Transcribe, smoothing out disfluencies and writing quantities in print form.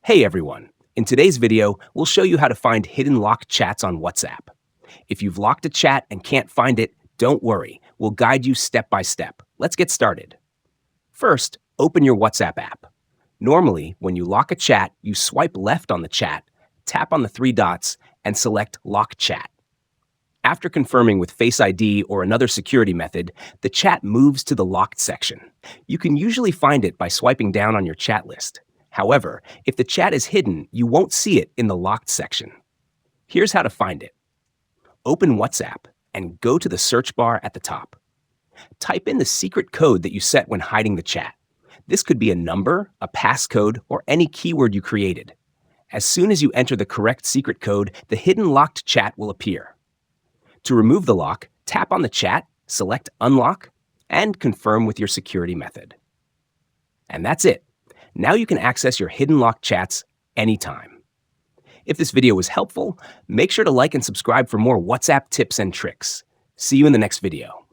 Hey everyone! In today's video, we'll show you how to find hidden locked chats on WhatsApp. If you've locked a chat and can't find it, don't worry. We'll guide you step by step. Let's get started. First, open your WhatsApp app. Normally, when you lock a chat, you swipe left on the chat, tap on the three dots, and select Lock Chat. After confirming with Face ID or another security method, the chat moves to the locked section. You can usually find it by swiping down on your chat list. However, if the chat is hidden, you won't see it in the locked section. Here's how to find it. Open WhatsApp and go to the search bar at the top. Type in the secret code that you set when hiding the chat. This could be a number, a passcode, or any keyword you created. As soon as you enter the correct secret code, the hidden locked chat will appear. To remove the lock, tap on the chat, select Unlock, and confirm with your security method. And that's it. Now you can access your hidden locked chats anytime. If this video was helpful, make sure to like and subscribe for more WhatsApp tips and tricks. See you in the next video.